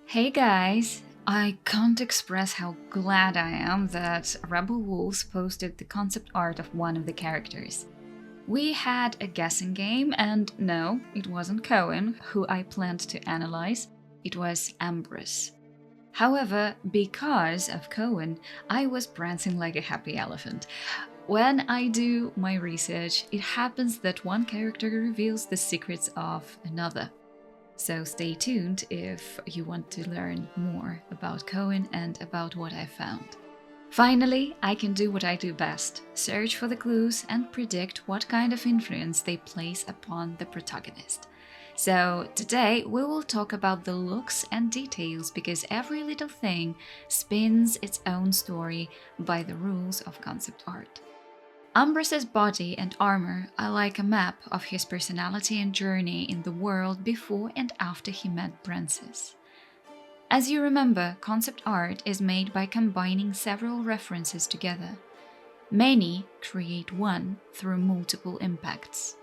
Hey guys! I can't express how glad I am that Rebel Wolves posted the concept art of one of the characters. We had a guessing game, and no, it wasn't Coen, who I planned to analyze, it was Ambrus. However, because of Coen, I was prancing like a happy elephant. When I do my research, it happens that one character reveals the secrets of another. So stay tuned if you want to learn more about Coen and about what I found. Finally, I can do what I do best, search for the clues and predict what kind of influence they place upon the protagonist. So today we will talk about the looks and details because every little thing spins its own story by the rules of concept art. Ambrus's body and armor are like a map of his personality and journey in the world before and after he met Francis. As you remember, concept art is made by combining several references together. Many create one through multiple impacts.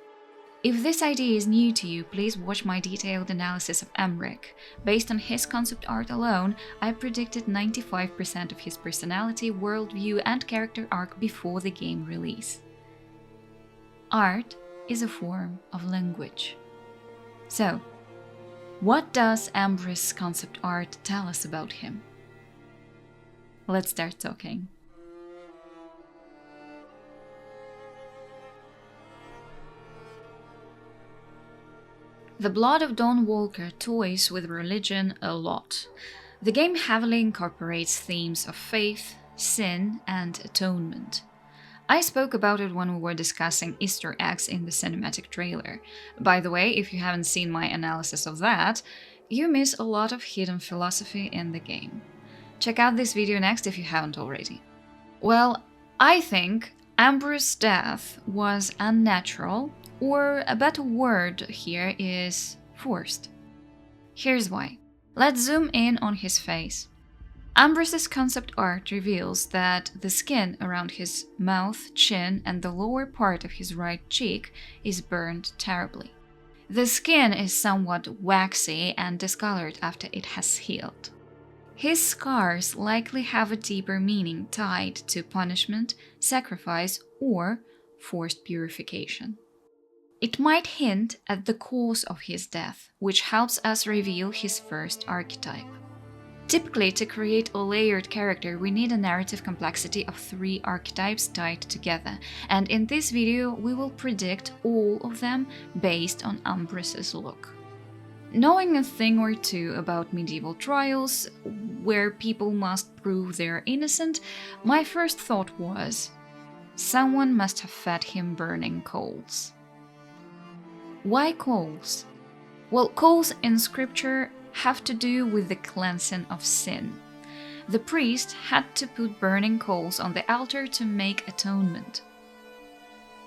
If this idea is new to you, please watch my detailed analysis of Emmerich. Based on his concept art alone, I predicted 95% of his personality, worldview, and character arc before the game release. Art is a form of language. So, what does Ambrus' concept art tell us about him? Let's start talking. The Blood of Dawnwalker toys with religion a lot. The game heavily incorporates themes of faith, sin, and atonement. I spoke about it when we were discussing Easter eggs in the cinematic trailer. By the way, if you haven't seen my analysis of that, you miss a lot of hidden philosophy in the game. Check out this video next if you haven't already. Well, I think Ambrus' death was unnatural, or a better word here is forced. Here's why. Let's zoom in on his face. Ambrus's concept art reveals that the skin around his mouth, chin, and the lower part of his right cheek is burned terribly. The skin is somewhat waxy and discolored after it has healed. His scars likely have a deeper meaning tied to punishment, sacrifice, or forced purification. It might hint at the cause of his death, which helps us reveal his first archetype. Typically, to create a layered character, we need a narrative complexity of 3 archetypes tied together, and in this video we will predict all of them based on Ambrus's look. Knowing a thing or two about medieval trials, where people must prove they're innocent, my first thought was, someone must have fed him burning coals. Why coals? Well, coals in scripture have to do with the cleansing of sin. The priest had to put burning coals on the altar to make atonement.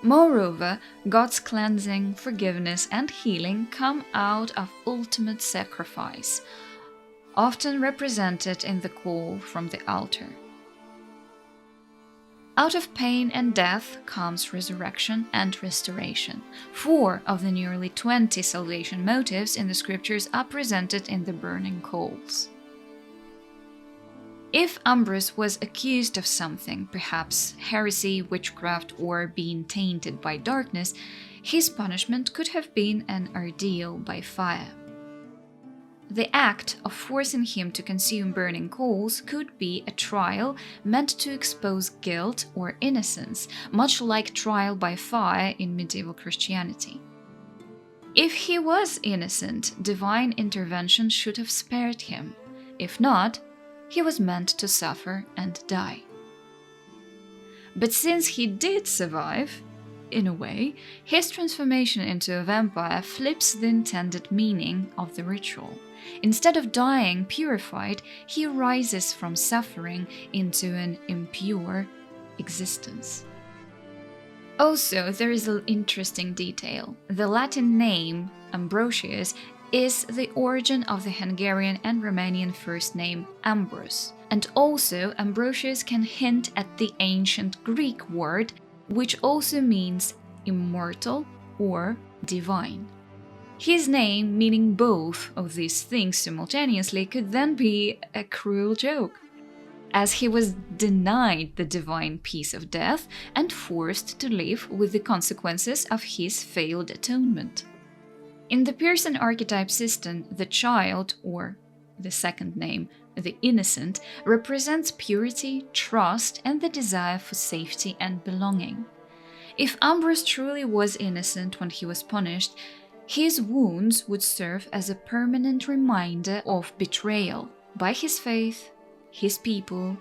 Moreover, God's cleansing, forgiveness, and healing come out of ultimate sacrifice, often represented in the coal from the altar. Out of pain and death comes resurrection and restoration. 4 of the nearly 20 salvation motives in the scriptures are presented in the burning coals. If Ambrus was accused of something, perhaps heresy, witchcraft, or being tainted by darkness, his punishment could have been an ordeal by fire. The act of forcing him to consume burning coals could be a trial meant to expose guilt or innocence, much like trial by fire in medieval Christianity. If he was innocent, divine intervention should have spared him. If not, he was meant to suffer and die. But since he did survive, in a way, his transformation into a vampire flips the intended meaning of the ritual. Instead of dying purified, he rises from suffering into an impure existence. Also, there is an interesting detail. The Latin name, Ambrosius, is the origin of the Hungarian and Romanian first name Ambrus. And also, Ambrosius can hint at the ancient Greek word, which also means immortal or divine. His name, meaning both of these things simultaneously, could then be a cruel joke, as he was denied the divine peace of death and forced to live with the consequences of his failed atonement. In the Pearson archetype system, the child, or the second name, the innocent, represents purity, trust, and the desire for safety and belonging. If Ambrus truly was innocent when he was punished, his wounds would serve as a permanent reminder of betrayal by his faith, his people,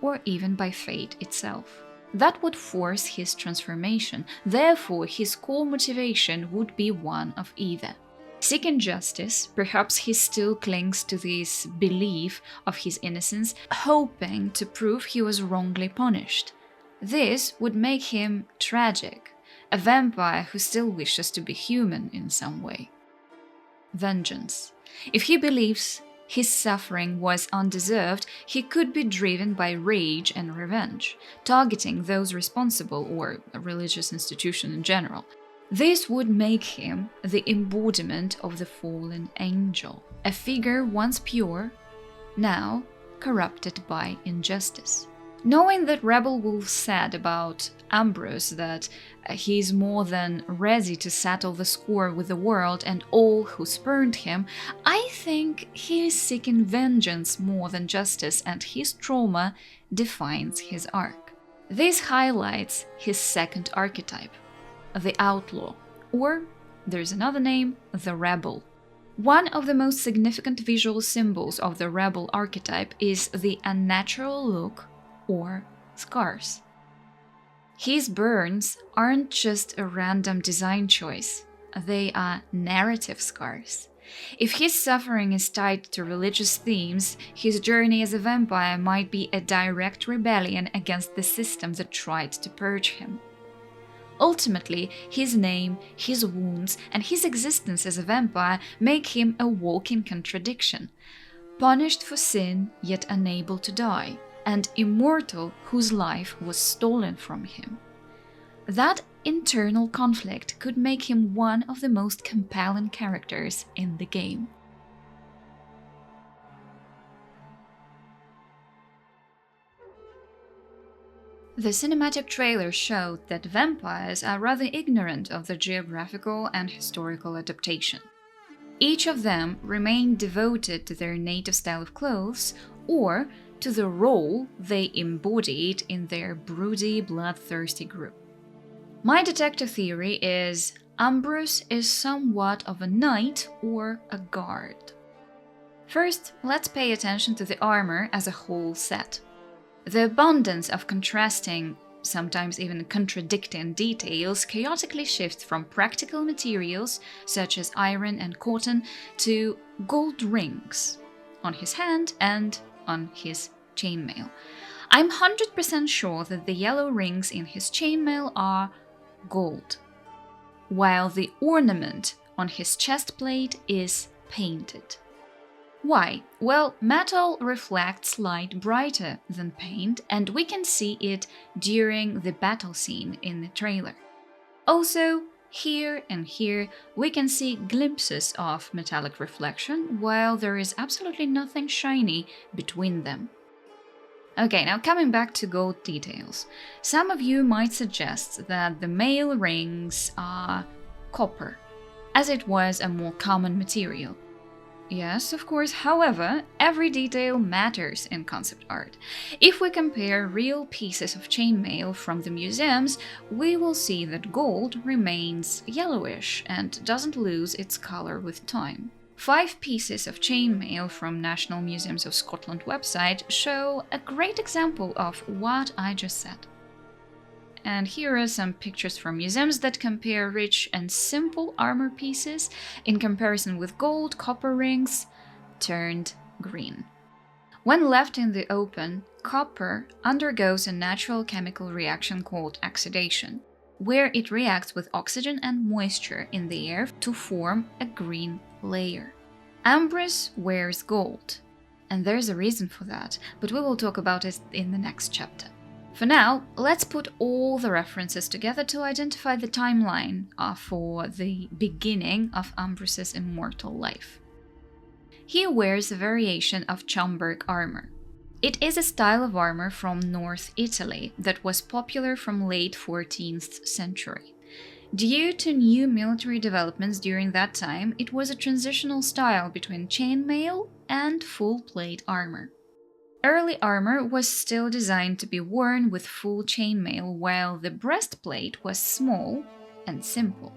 or even by fate itself. That would force his transformation, therefore his core motivation would be one of either. Seeking justice, perhaps he still clings to this belief of his innocence, hoping to prove he was wrongly punished. This would make him tragic, a vampire who still wishes to be human in some way. Vengeance. If he believes his suffering was undeserved, he could be driven by rage and revenge, targeting those responsible or a religious institution in general. This would make him the embodiment of the fallen angel, a figure once pure, now corrupted by injustice. Knowing that Rebel Wolf said about Ambrus that he is more than ready to settle the score with the world and all who spurned him, I think he is seeking vengeance more than justice, and his trauma defines his arc. This highlights his second archetype, the outlaw, or, there's another name, the rebel. One of the most significant visual symbols of the rebel archetype is the unnatural look, or scars. His burns aren't just a random design choice, they are narrative scars. If his suffering is tied to religious themes, his journey as a vampire might be a direct rebellion against the system that tried to purge him. Ultimately, his name, his wounds, and his existence as a vampire make him a walking contradiction, punished for sin yet unable to die, and immortal whose life was stolen from him. That internal conflict could make him one of the most compelling characters in the game. The cinematic trailer showed that vampires are rather ignorant of the geographical and historical adaptation. Each of them remained devoted to their native style of clothes or to the role they embodied in their broody, bloodthirsty group. My detective theory is Ambrus is somewhat of a knight or a guard. First, let's pay attention to the armor as a whole set. The abundance of contrasting, sometimes even contradicting details chaotically shifts from practical materials such as iron and cotton to gold rings on his hand and on his chainmail. I'm 100% sure that the yellow rings in his chainmail are gold, while the ornament on his chest plate is painted. Why? Well, metal reflects light brighter than paint, and we can see it during the battle scene in the trailer. Also, here and here, we can see glimpses of metallic reflection, while there is absolutely nothing shiny between them. Okay, now coming back to gold details. Some of you might suggest that the male rings are copper, as it was a more common material. Yes, of course, however, every detail matters in concept art. If we compare real pieces of chainmail from the museums, we will see that gold remains yellowish and doesn't lose its color with time. 5 pieces of chainmail from National Museums of Scotland website show a great example of what I just said. And here are some pictures from museums that compare rich and simple armor pieces in comparison with gold copper rings turned green. When left in the open, copper undergoes a natural chemical reaction called oxidation, where it reacts with oxygen and moisture in the air to form a green layer. Ambrus wears gold, and there's a reason for that, but we will talk about it in the next chapter. For now, let's put all the references together to identify the timeline for the beginning of Ambrus's immortal life. He wears a variation of Schomburg armor. It is a style of armor from North Italy that was popular from late 14th century. Due to new military developments during that time, it was a transitional style between chainmail and full plate armor. Early armor was still designed to be worn with full chainmail, while the breastplate was small and simple.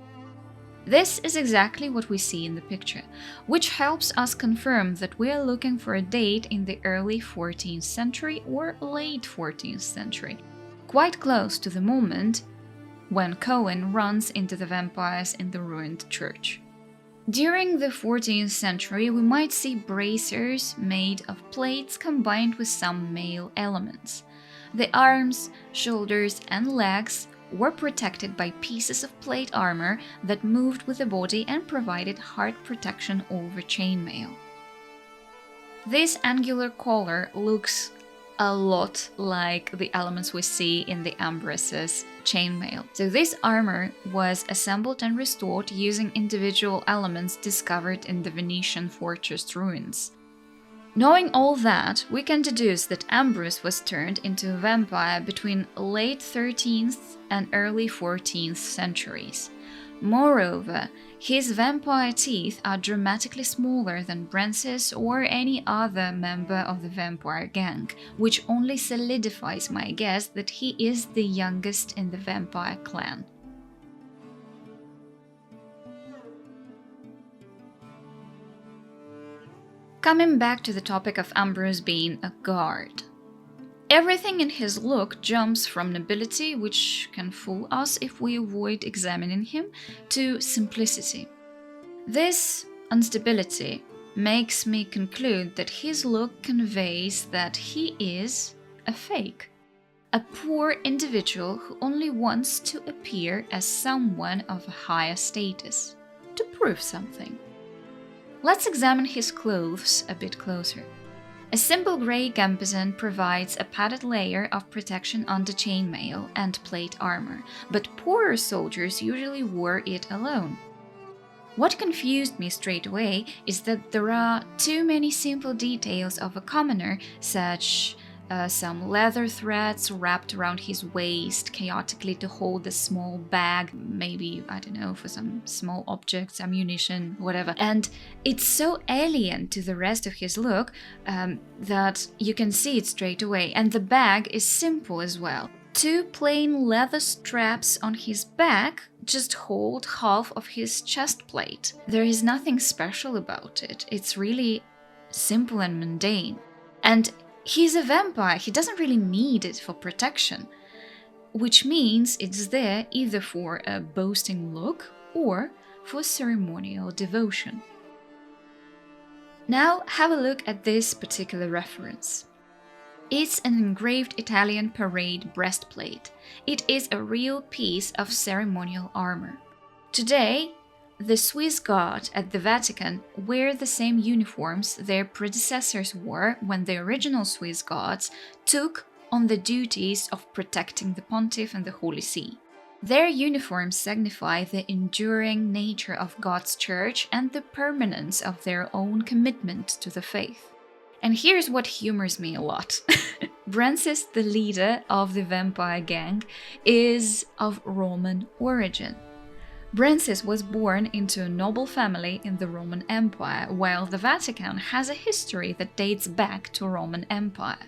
This is exactly what we see in the picture, which helps us confirm that we are looking for a date in the early 14th century or late 14th century, quite close to the moment when Coen runs into the vampires in the ruined church. During the 14th century, we might see bracers made of plates combined with some mail elements. The arms, shoulders, and legs were protected by pieces of plate armor that moved with the body and provided hard protection over chainmail. This angular collar looks a lot like the elements we see in the Ambrus's chainmail. So this armor was assembled and restored using individual elements discovered in the Venetian fortress ruins. Knowing all that, we can deduce that Ambrus was turned into a vampire between late 13th and early 14th centuries. Moreover, his vampire teeth are dramatically smaller than Brance's or any other member of the vampire gang, which only solidifies my guess that he is the youngest in the vampire clan. Coming back to the topic of Ambrus being a guard. Everything in his look jumps from nobility, which can fool us if we avoid examining him, to simplicity. This instability makes me conclude that his look conveys that he is a fake, a poor individual who only wants to appear as someone of a higher status, to prove something. Let's examine his clothes a bit closer. A simple grey gambeson provides a padded layer of protection under chainmail and plate armor, but poorer soldiers usually wore it alone. What confused me straight away is that there are too many simple details of a commoner, such some leather threads wrapped around his waist chaotically to hold a small bag, maybe, I don't know, for some small objects, ammunition, whatever. And it's so alien to the rest of his look that you can see it straight away. And the bag is simple as well. Two plain leather straps on his back just hold half of his chest plate. There is nothing special about it. It's really simple and mundane. And he's a vampire, he doesn't really need it for protection, which means it's there either for a boasting look or for ceremonial devotion. Now have a look at this particular reference. It's an engraved Italian parade breastplate. It is a real piece of ceremonial armor. Today, the Swiss Guard at the Vatican wear the same uniforms their predecessors wore when the original Swiss Guards took on the duties of protecting the Pontiff and the Holy See. Their uniforms signify the enduring nature of God's Church and the permanence of their own commitment to the faith. And here's what humors me a lot. Brances, the leader of the vampire gang, is of Roman origin. Brances was born into a noble family in the Roman Empire, while the Vatican has a history that dates back to Roman Empire.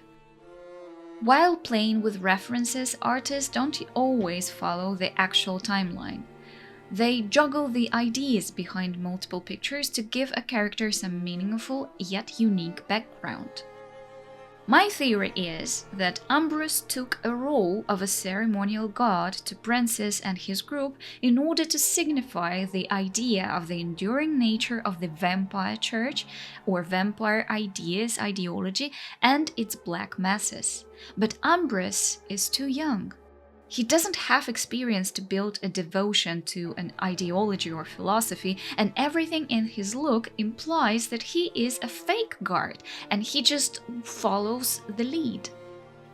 While playing with references, artists don't always follow the actual timeline. They juggle the ideas behind multiple pictures to give a character some meaningful yet unique background. My theory is that Ambrus took a role of a ceremonial god to Brances and his group in order to signify the idea of the enduring nature of the vampire church or vampire ideology and its black masses. But Ambrus is too young. He doesn't have experience to build a devotion to an ideology or philosophy, and everything in his look implies that he is a fake guard and he just follows the lead.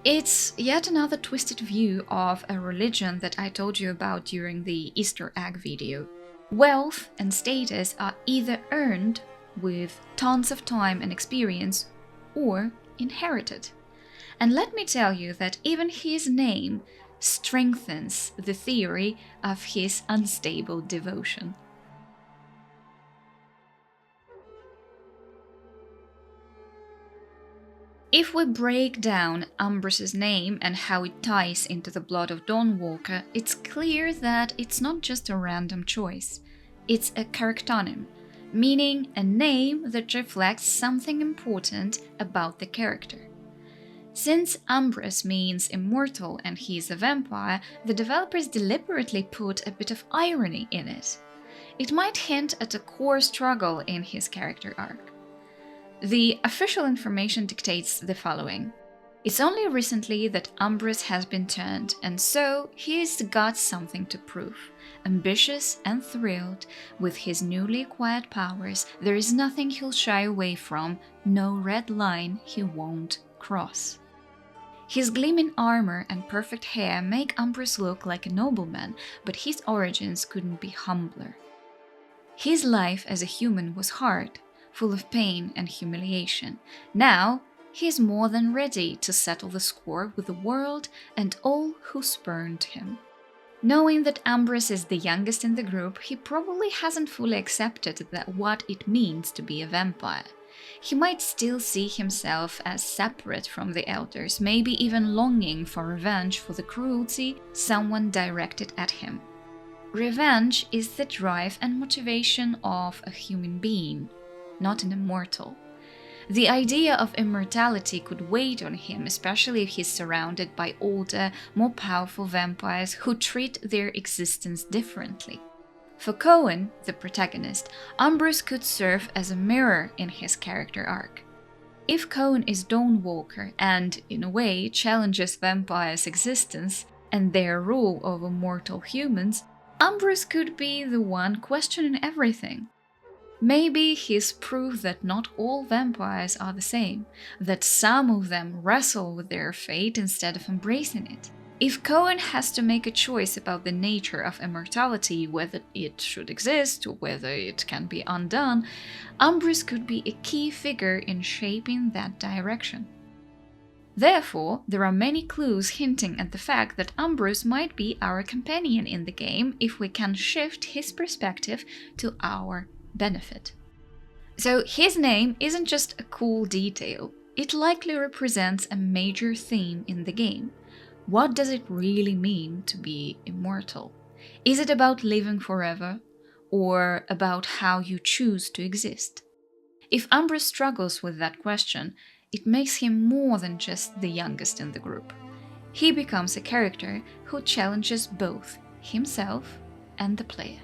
It's yet another twisted view of a religion that I told you about during the Easter egg video. Wealth and status are either earned with tons of time and experience or inherited. And let me tell you that even his name strengthens the theory of his unstable devotion. If we break down Ambrus's name and how it ties into the Blood of Dawnwalker, it's clear that it's not just a random choice. It's a charactonym, meaning a name that reflects something important about the character. Since Ambrus means immortal and he's a vampire, the developers deliberately put a bit of irony in it. It might hint at a core struggle in his character arc. The official information dictates the following. It's only recently that Ambrus has been turned, and so he's got something to prove. Ambitious and thrilled with his newly acquired powers, there is nothing he'll shy away from, no red line he won't cross. His gleaming armor and perfect hair make Ambrus look like a nobleman, but his origins couldn't be humbler. His life as a human was hard, full of pain and humiliation. Now, he is more than ready to settle the score with the world and all who spurned him. Knowing that Ambrus is the youngest in the group, he probably hasn't fully accepted what it means to be a vampire. He might still see himself as separate from the elders, maybe even longing for revenge for the cruelty someone directed at him. Revenge is the drive and motivation of a human being, not an immortal. The idea of immortality could weigh on him, especially if he's surrounded by older, more powerful vampires who treat their existence differently. For Coen, the protagonist, Ambrus could serve as a mirror in his character arc. If Coen is Dawnwalker and, in a way, challenges vampires' existence and their rule over mortal humans, Ambrus could be the one questioning everything. Maybe he's proof that not all vampires are the same, that some of them wrestle with their fate instead of embracing it. If Coen has to make a choice about the nature of immortality, whether it should exist or whether it can be undone, Ambrus could be a key figure in shaping that direction. Therefore, there are many clues hinting at the fact that Ambrus might be our companion in the game if we can shift his perspective to our benefit. So his name isn't just a cool detail, it likely represents a major theme in the game. What does it really mean to be immortal? Is it about living forever, or about how you choose to exist? If Ambrus struggles with that question, it makes him more than just the youngest in the group. He becomes a character who challenges both himself and the player.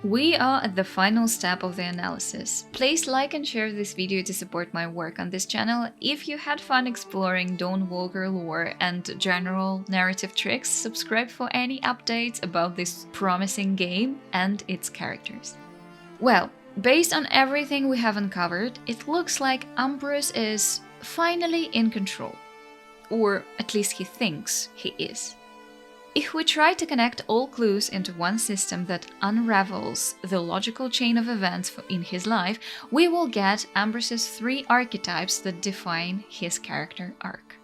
We are at the final step of the analysis. Please like and share this video to support my work on this channel. If you had fun exploring Dawnwalker lore and general narrative tricks, subscribe for any updates about this promising game and its characters. Well, based on everything we have uncovered, it looks like Ambrus is finally in control. Or at least he thinks he is. If we try to connect all clues into one system that unravels the logical chain of events in his life, we will get Ambrus's 3 archetypes that define his character arc.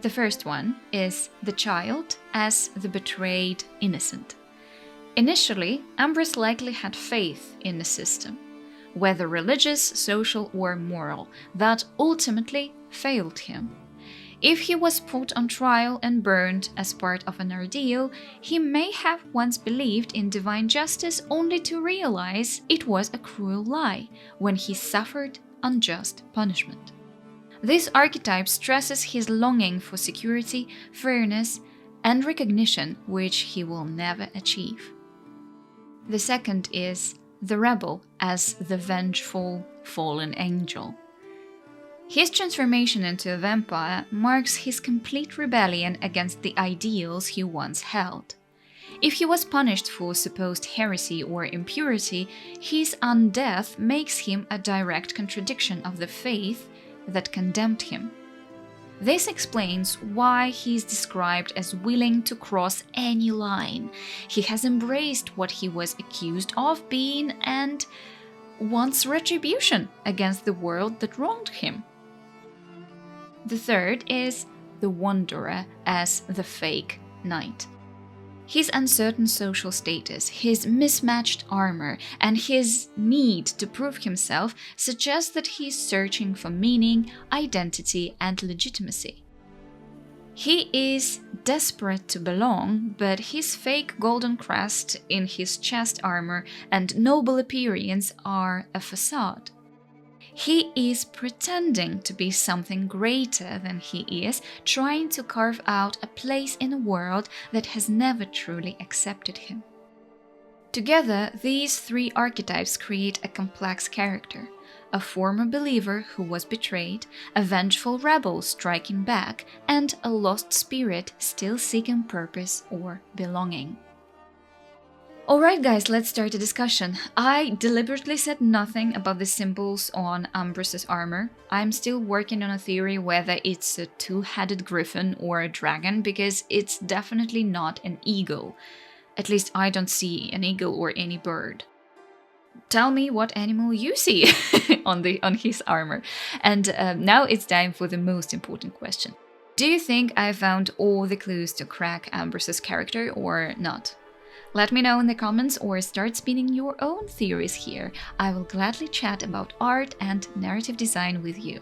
The first one is the child as the betrayed innocent. Initially, Ambrus likely had faith in the system, whether religious, social, or moral, that ultimately failed him. If he was put on trial and burned as part of an ordeal, he may have once believed in divine justice only to realize it was a cruel lie when he suffered unjust punishment. This archetype stresses his longing for security, fairness, and recognition, which he will never achieve. The second is the rebel as the vengeful fallen angel. His transformation into a vampire marks his complete rebellion against the ideals he once held. If he was punished for supposed heresy or impurity, his undeath makes him a direct contradiction of the faith that condemned him. This explains why he is described as willing to cross any line. He has embraced what he was accused of being and wants retribution against the world that wronged him. The third is the Wanderer as the fake knight. His uncertain social status, his mismatched armor, and his need to prove himself suggest that he is searching for meaning, identity, and legitimacy. He is desperate to belong, but his fake golden crest in his chest armor and noble appearance are a facade. He is pretending to be something greater than he is, trying to carve out a place in a world that has never truly accepted him. Together, these three archetypes create a complex character: a former believer who was betrayed, a vengeful rebel striking back, and a lost spirit still seeking purpose or belonging. Alright guys, let's start the discussion. I deliberately said nothing about the symbols on Ambrus's armor. I'm still working on a theory whether it's a two-headed griffin or a dragon, because it's definitely not an eagle. At least I don't see an eagle or any bird. Tell me what animal you see on his armor. And now it's time for the most important question. Do you think I found all the clues to crack Ambrus's character or not? Let me know in the comments or start spinning your own theories here. I will gladly chat about art and narrative design with you.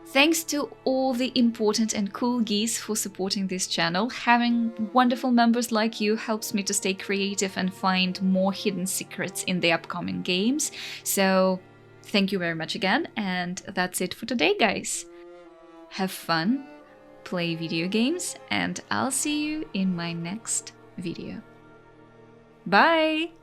Thanks to all the important and cool geese for supporting this channel. Having wonderful members like you helps me to stay creative and find more hidden secrets in the upcoming games. So thank you very much again, and that's it for today, guys. Have fun, play video games, and I'll see you in my next video. Bye!